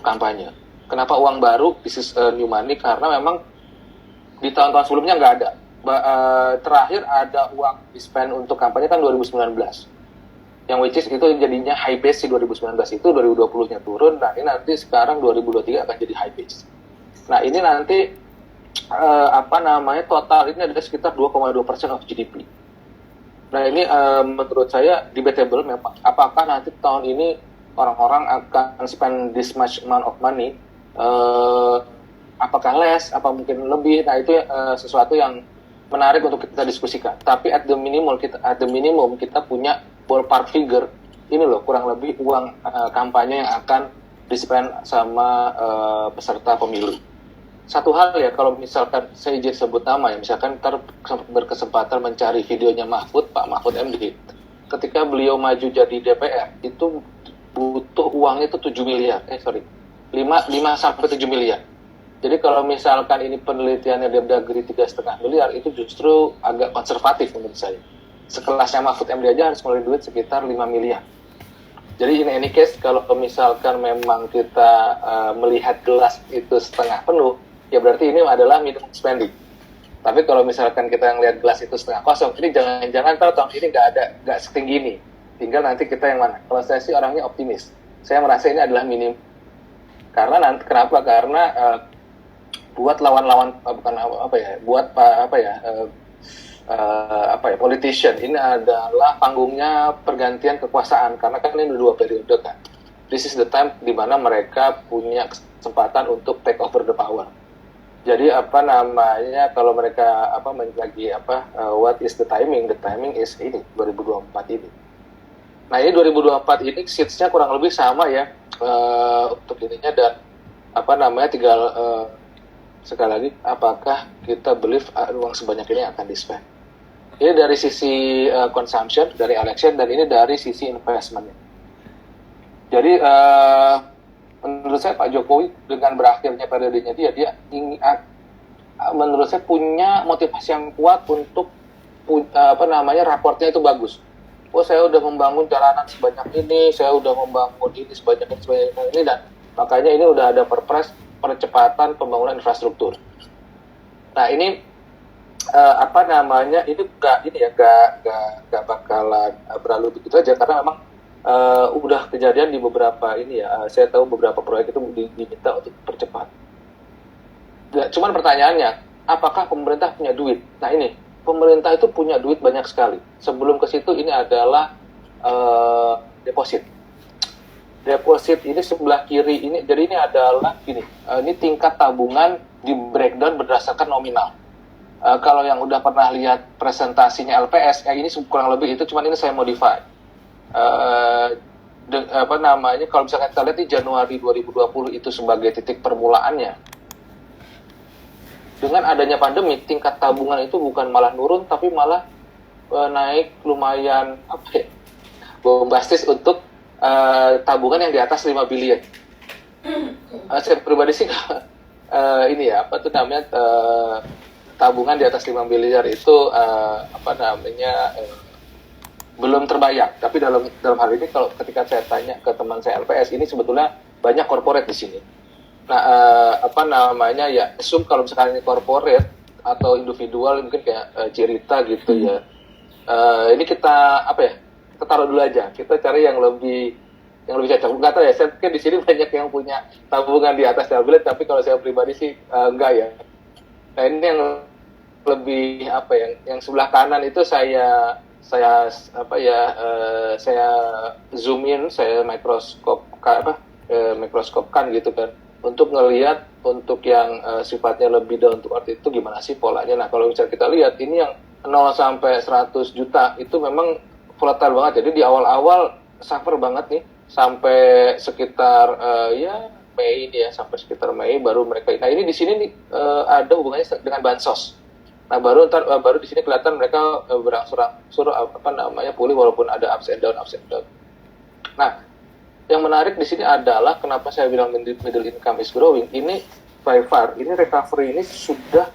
untuk kampanye. Kenapa uang baru, this is new money? Karena memang di tahun-tahun sebelumnya nggak ada. Terakhir ada uang di spend untuk kampanye kan 2019. Yang which is itu jadinya high base di 2019 itu, 2020-nya turun. Nah ini nanti sekarang 2023 akan jadi high base. Nah ini nanti total ini ada sekitar 2,2% of GDP. Nah ini menurut saya debatable memang. Apakah nanti tahun ini orang-orang akan spend this much amount of money? Apakah less? Apa mungkin lebih? Nah itu sesuatu yang menarik untuk kita diskusikan. Tapi at the minimum kita punya ballpark figure. Ini loh kurang lebih uang kampanye yang akan di-spend sama peserta pemilu. Satu hal ya, kalau misalkan saya izin sebut nama ya, misalkan ntar berkesempatan mencari videonya Pak Mahfud MD, ketika beliau maju jadi DPR, itu butuh uangnya itu 7 miliar, 5 sampai 7 miliar. Jadi kalau misalkan ini penelitiannya Depdagri 3,5 miliar, itu justru agak konservatif menurut saya. Sekelasnya Mahfud MD aja harus ngeluarin duit sekitar 5 miliar. Jadi in any case, kalau misalkan memang kita melihat gelas itu setengah penuh, ya berarti ini adalah minimum spending. Tapi kalau misalkan kita ngelihat gelas itu setengah kosong, ini jangan tahun ini nggak setinggi ini. Tinggal nanti kita yang mana. Kalau saya sih orangnya optimis. Saya merasa ini adalah minim. Kenapa? Karena buat lawan-lawan politician ini adalah panggungnya pergantian kekuasaan. Karena kan ini 2 periode kan. This is the time di mana mereka punya kesempatan untuk take over the power. Jadi kalau mereka what is the timing? The timing is ini 2024 ini. Nah ini 2024 ini seats-nya kurang lebih sama ya untuk ininya, dan tinggal sekali lagi apakah kita believe uang sebanyak ini akan di-spend. Ini dari sisi consumption, dari election, dan ini dari sisi investment. Jadi menurut saya Pak Jokowi dengan berakhirnya periodenya dia menurut saya punya motivasi yang kuat untuk raportnya itu bagus. Saya udah membangun jalanan sebanyak ini, saya udah membangun ini sebanyak ini, dan makanya ini udah ada perpres percepatan pembangunan infrastruktur. Nah ini ini nggak bakalan berlalu begitu aja, karena memang udah kejadian di beberapa saya tahu beberapa proyek itu diminta untuk percepat. Cuman pertanyaannya, apakah pemerintah punya duit? Nah ini, pemerintah itu punya duit banyak sekali. Sebelum ke situ ini adalah deposit. Deposit ini sebelah kiri ini, jadi ini adalah ini tingkat tabungan di breakdown berdasarkan nominal. Kalau yang udah pernah lihat presentasinya LPS, ini kurang lebih itu, cuman ini saya modify. Kalau misalkan kita lihat di Januari 2020 itu sebagai titik permulaannya, dengan adanya pandemi tingkat tabungan itu bukan malah nurun, tapi malah naik lumayan bombastis untuk tabungan yang di atas 5 billion. Saya pribadi sih tabungan di atas 5 miliar itu belum terbayang. Tapi dalam hal ini kalau ketika saya tanya ke teman saya LPS, ini sebetulnya banyak corporate di sini. Nah, assume kalau misalkan ini corporate atau individual mungkin kayak Cirita gitu ya. Ini kita taruh dulu aja. Kita cari yang lebih cocok. Enggak tahu ya, saya pikir di sini banyak yang punya tabungan di atas 5 miliar, tapi kalau saya pribadi sih enggak ya. Nah, ini yang lebih yang sebelah kanan itu saya zoom in, saya mikroskopkan gitu kan, untuk ngelihat untuk yang sifatnya lebih down to earth itu gimana sih polanya. Nah kalau misalnya kita lihat ini yang 0 sampai 100 juta itu memang volatile banget. Jadi di awal-awal suffer banget nih sampai sekitar Mei ini ya, sampai sekitar Mei baru mereka. Nah ini di sini nih ada hubungannya dengan bansos. Nah baru di sini kelihatan mereka berangsur-angsur pulih walaupun ada ups and down. Nah, yang menarik di sini adalah kenapa saya bilang middle income is growing. Ini by far ini recovery ini sudah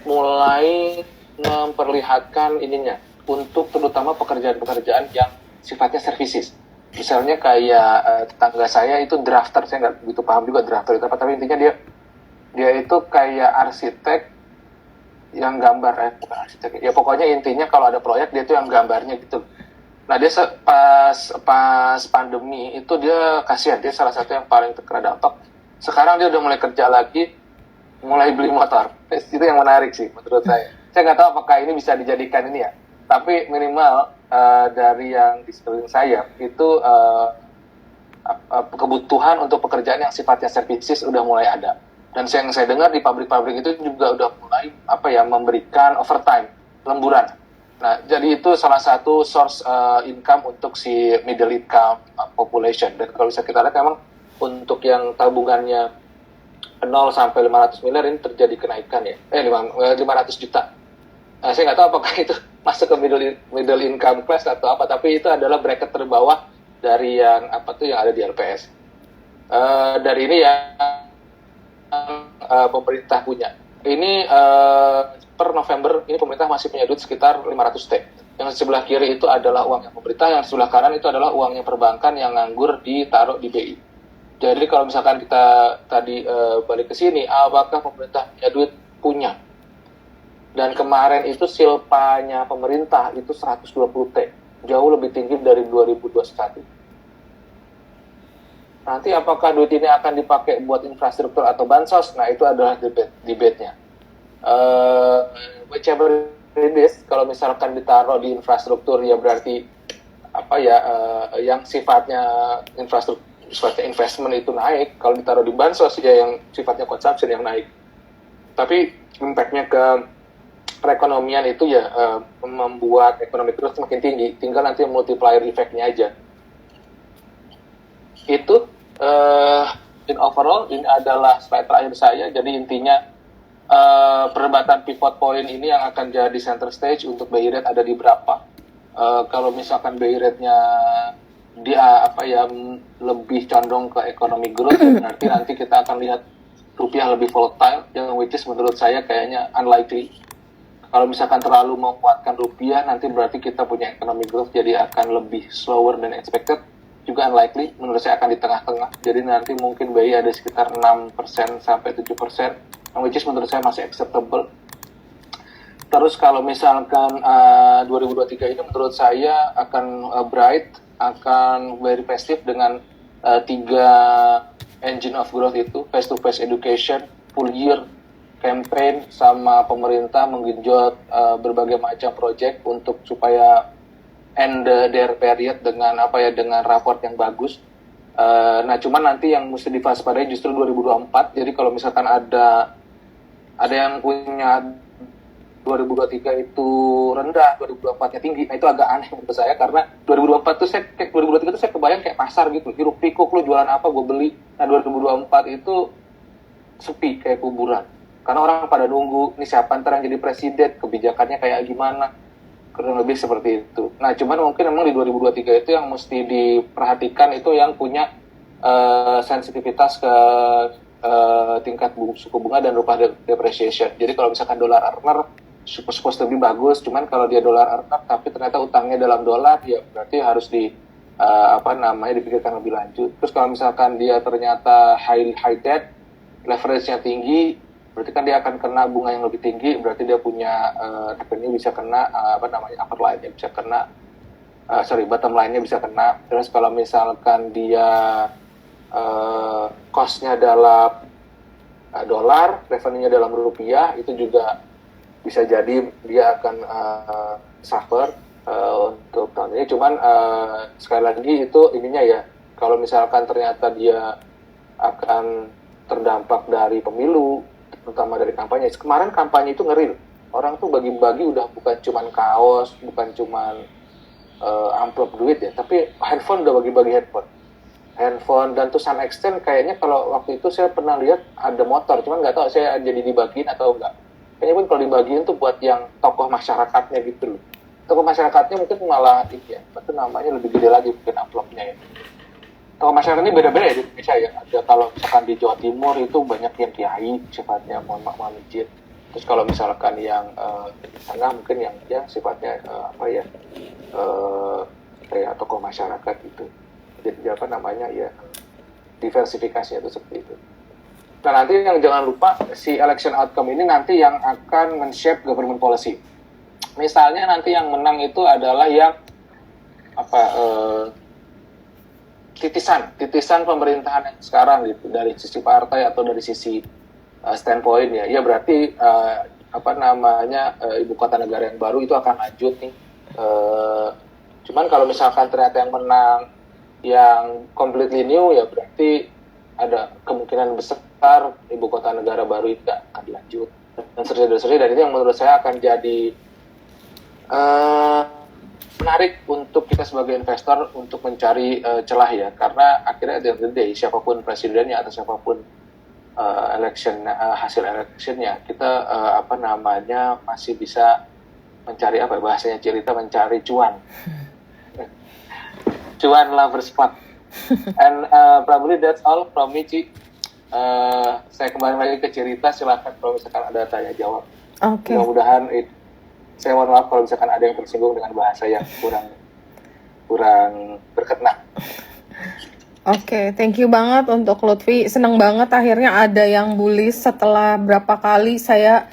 mulai memperlihatkan ininya untuk terutama pekerjaan-pekerjaan yang sifatnya services. Misalnya kayak tetangga saya itu drafter, saya nggak begitu paham juga drafter itu apa, tapi intinya dia itu kayak arsitek yang gambar, bukan arsitek ya, pokoknya intinya kalau ada proyek dia tuh yang gambarnya gitu. Nah dia pas pandemi itu dia kasihan, dia salah satu yang paling terkena dampak. Sekarang dia udah mulai kerja lagi, mulai beli motor. Itu yang menarik sih menurut saya. Saya nggak tahu apakah ini bisa dijadikan ini ya, tapi minimal dari yang di sekeliling saya itu kebutuhan untuk pekerjaan yang sifatnya services udah mulai ada. Dan yang saya dengar di pabrik-pabrik itu juga udah mulai memberikan overtime, lemburan. Nah, jadi itu salah satu source income untuk si middle income population. Dan kalau bisa kita lihat memang untuk yang tabungannya 0 sampai 500 miliar ini terjadi kenaikan ya. 500 juta. Saya nggak tahu apakah itu masuk ke middle income class atau apa, tapi itu adalah bracket terbawah dari yang yang ada di LPS. Dari ini yang pemerintah punya. Ini per November ini pemerintah masih punya duit sekitar 500 T. Yang sebelah kiri itu adalah uangnya pemerintah, yang sebelah kanan itu adalah uangnya perbankan yang nganggur ditaruh di BI. Jadi kalau misalkan kita tadi balik ke sini, apakah pemerintah punya duit? Punya. Dan kemarin itu silpanya pemerintah itu 120 T. Jauh lebih tinggi dari 2021. Nanti apakah duit ini akan dipakai buat infrastruktur atau bansos? Nah, itu adalah debate-nya. Whichever it is, kalau misalkan ditaruh di infrastruktur ya berarti yang sifatnya infrastruktur, sifatnya investment itu naik. Kalau ditaruh di bansos ya yang sifatnya consumption yang naik. Tapi impact-nya ke perekonomian itu ya membuat ekonomi terus semakin tinggi. Tinggal nanti multiplier effect-nya aja. Itu in overall ini adalah slide terakhir saya. Jadi intinya perdebatan pivot point ini yang akan jadi center stage untuk BI rate ada di berapa. Kalau misalkan BI rate-nya dia lebih condong ke ekonomi growth, berarti nanti kita akan lihat rupiah lebih volatile, yang which is menurut saya kayaknya unlikely. Kalau misalkan terlalu menguatkan rupiah, nanti berarti kita punya ekonomi growth jadi akan lebih slower than expected, juga unlikely. Menurut saya akan di tengah-tengah, jadi nanti mungkin BI ada sekitar 6% sampai 7%, yang which is menurut saya masih acceptable. Terus kalau misalkan 2023 ini menurut saya akan bright, akan very festive dengan 3 engine of growth itu, face-to-face education, full year campaign, sama pemerintah menggenjot berbagai macam project untuk supaya end their period dengan dengan raport yang bagus. Nah, cuman nanti yang mesti diwaspadai justru 2024. Jadi kalau misalkan ada yang punya 2023 itu rendah, 2024-nya tinggi. Nah, itu agak aneh menurut saya, karena 2023 tuh saya kebayang kayak pasar gitu. Hiruk pikuk, lu jualan apa, gue beli. Nah, 2024 itu sepi kayak kuburan. Karena orang pada nunggu, ini siapa ntar yang jadi presiden, kebijakannya kayak gimana. Kurang lebih seperti itu. Nah, cuman mungkin memang di 2023 itu yang mesti diperhatikan itu yang punya sensitivitas ke tingkat suku bunga dan rupiah depreciation. Jadi kalau misalkan dollar earner supposed to be bagus, cuman kalau dia dolar earner tapi ternyata utangnya dalam dolar, ya berarti harus dipikirkan lebih lanjut. Terus kalau misalkan dia ternyata high debt, leverage-nya tinggi, berarti kan dia akan kena bunga yang lebih tinggi, berarti dia punya revenue bisa kena upper line-nya bisa kena bottom line-nya bisa kena. Terus kalau misalkan dia cost-nya dalam dolar, revenue-nya dalam rupiah, itu juga bisa jadi dia akan suffer untuk tahun ini. Cuman sekali lagi itu ininya ya, kalau misalkan ternyata dia akan terdampak dari pemilu, terutama dari kampanye. Kemarin kampanye itu ngeri, orang tuh bagi-bagi udah bukan cuman kaos, bukan cuman amplop duit ya, tapi handphone, udah bagi-bagi handphone. Dan to some extent kayaknya kalau waktu itu saya pernah lihat ada motor, cuman nggak tahu saya jadi dibagiin atau enggak. Kayaknya pun kalau dibagiin tuh buat yang tokoh masyarakatnya gitu loh. Tokoh masyarakatnya mungkin malah itu namanya lebih gede lagi mungkin amplopnya ya. Tokoh masyarakat ini beda-beda ya di Indonesia ya. Ada kalau misalkan di Jawa Timur itu banyak yang kiai sifatnya masjid. Terus kalau misalkan yang di sana mungkin yang sifatnya kayak tokoh masyarakat gitu. jadi apa namanya ya, diversifikasi itu seperti itu. Nah nanti yang jangan lupa si election outcome ini nanti yang akan men-shape government policy. Misalnya nanti yang menang itu adalah yang titisan pemerintahan yang sekarang gitu, dari sisi partai atau dari sisi standpoint ya berarti ibu kota negara yang baru itu akan lanjut nih. Cuman kalau misalkan ternyata yang menang yang completely new ya berarti ada kemungkinan besar ibu kota negara baru itu gak akan dilanjut dan seterusnya, dan itu yang menurut saya akan jadi menarik untuk kita sebagai investor untuk mencari celah ya, karena akhirnya at the end of the day siapapun presidennya atau siapapun hasil electionnya kita masih bisa mencari bahasanya cerita mencari cuan lovers fun. And probably that's all from me, Ci. Saya kembali lagi ke cerita, silakan kalau misalkan ada tanya jawab. Oke. Mudah-mudahan saya mohon maaf kalau misalkan ada yang tersinggung dengan bahasa yang kurang berkenan. Oke, thank you banget untuk Lutfi. Senang banget akhirnya ada yang bullish setelah berapa kali saya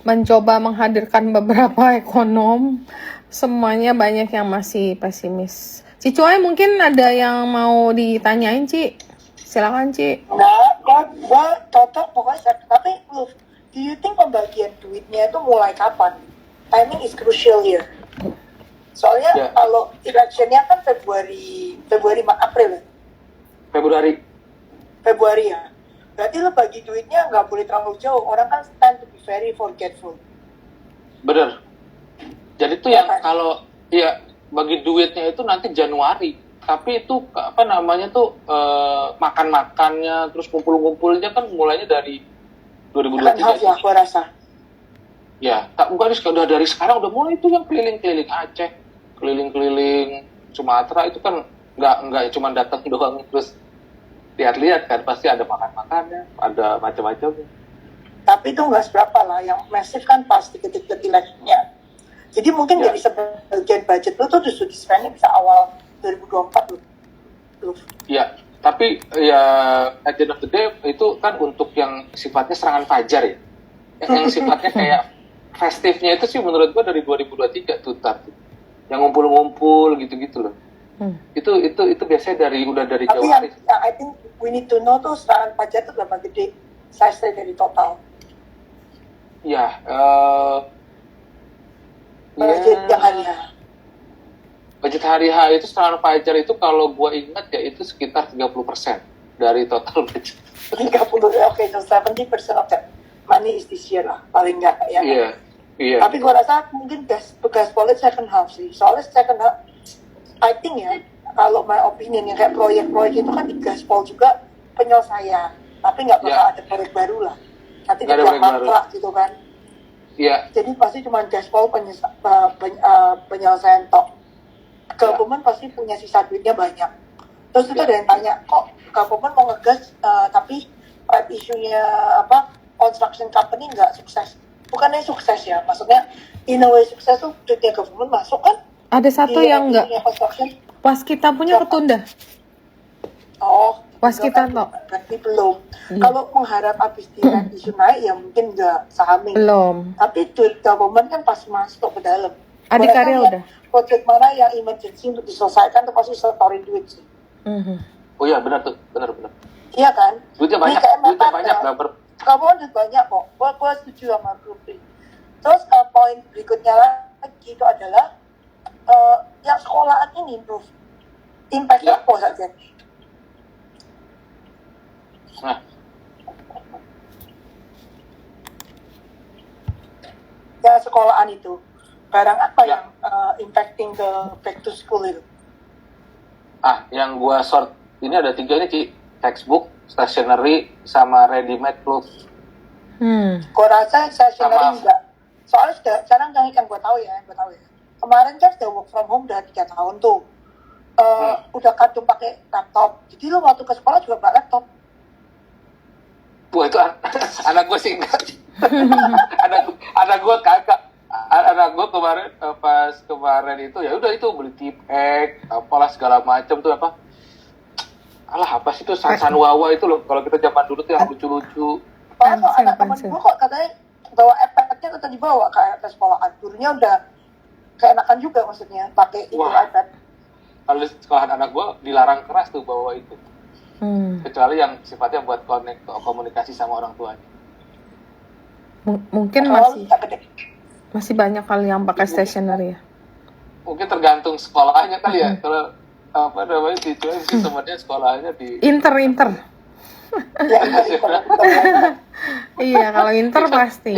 mencoba menghadirkan beberapa ekonom. Semuanya banyak yang masih pesimis. Ci Cuai mungkin ada yang mau ditanyain, Ci. Silakan, Ci. Enggak, gue cocok pokoknya. Tapi do you think pembagian duitnya itu mulai kapan? Timing is crucial here. Soalnya kalau electionnya kan Februari April. Februari ya. Berarti lo bagi duitnya nggak boleh terlalu jauh. Orang kan tend to be very forgetful. Bener. Jadi tuh yang kalau bagi duitnya itu nanti Januari, tapi itu makan-makannya terus kumpul-kumpulnya kan mulainya dari 2023 ya, aku rasa. Ya, bukan udah dari sekarang udah mulai itu yang keliling-keliling Aceh, keliling-keliling Sumatera itu kan nggak cuma datang doang terus lihat-lihat kan, pasti ada makan-makannya, ada macam-macamnya. Tapi itu nggak seberapa lah, yang masif kan pasti deket-deket election-nya. Jadi mungkin dari sebagian budget lu tuh justru di-spendnya bisa awal 2024 lu. Iya, tapi ya at the end of the day itu kan untuk yang sifatnya serangan fajar ya. Yang sifatnya kayak festifnya itu sih menurut gua dari 2023 tuh yang ngumpul-ngumpul gitu-gitu loh. Itu biasanya udah dari jauh hari. Tapi I think we need to know tuh serangan fajar tuh berapa gede size dari total. Ya, budget hari H itu serangan fajar itu kalau gue ingat ya itu sekitar 30% dari total budget. 30, oke, so 70% of that money is this year lah, paling nggak ya. Iya. Tapi gue rasa mungkin gaspol second half sih, soalnya second half, I think ya, kalau my opinion yang kayak proyek-proyek itu kan di gaspol juga penyelesaian, tapi nggak bakal ada proyek baru lah. Nanti dia mangkrak gitu kan. Iya. Jadi pasti cuma gaspol penyelesaian tok. Government pasti punya sisa duitnya banyak. Terus itu ada yang tanya, kok government mau ngegas tapi isunya construction company nggak sukses? Bukannya sukses ya, maksudnya in a way sukses tuh duitnya government masuk kan? Ada satu yang nggak. Pas kita punya ketunda. Oh. Pas kita toh. Berarti belum. Kalau mengharap habis isu naik ya mungkin nggak sahamnya. Belum. Tapi duit government kan pasti masuk ke dalam. Adik karya udah. Project mana yang emergency untuk diselesaikan tuh pasti setorin duit sih. Oh iya benar. Iya kan? Duitnya banyak Kamu duit banyak kok. Gue setuju sama Grupi. Terus poin berikutnya lagi itu adalah yang sekolahan ini improve. Impact-nya apa saja? Nah, ya sekolahan itu barang apa yang impacting ke back to school itu? Yang gua sort ini ada 3 nih, Ci. Textbook, stationery, sama ready-made clothes. Gua rasa stationery enggak. Soalnya sekarang yang gua tahu ya. Kemarin kan sudah work from home udah 3 tahun tuh. Udah kadung pakai laptop. Jadi lo waktu ke sekolah juga pakai laptop. Wah itu anak gue sih enggak. anak gue kagak. Anak gue kemarin itu ya udah itu beli tip hack, apalah segala macam tuh Alah, apa sih itu Sanwawa itu loh, kalau kita zaman dulu tuh yang lucu-lucu. Padahal anak teman Pensil. gue kok katanya bawa iPad-nya tetap dibawa ke sekolahan. Gurunya udah keenakan juga maksudnya pakai itu Wah. iPad. Kalau di sekolahan anak gue dilarang keras tuh bawa itu, kecuali yang sifatnya buat komunikasi sama orang tuanya. Mungkin Kalau masih kita gede. masih banyak kali yang pakai stationery ya. Mungkin tergantung sekolahnya kali ya. Kalau apa namanya dijual mungkin temannya sekolahnya di Inter. Ya, kita Iya, kalau Inter pasti.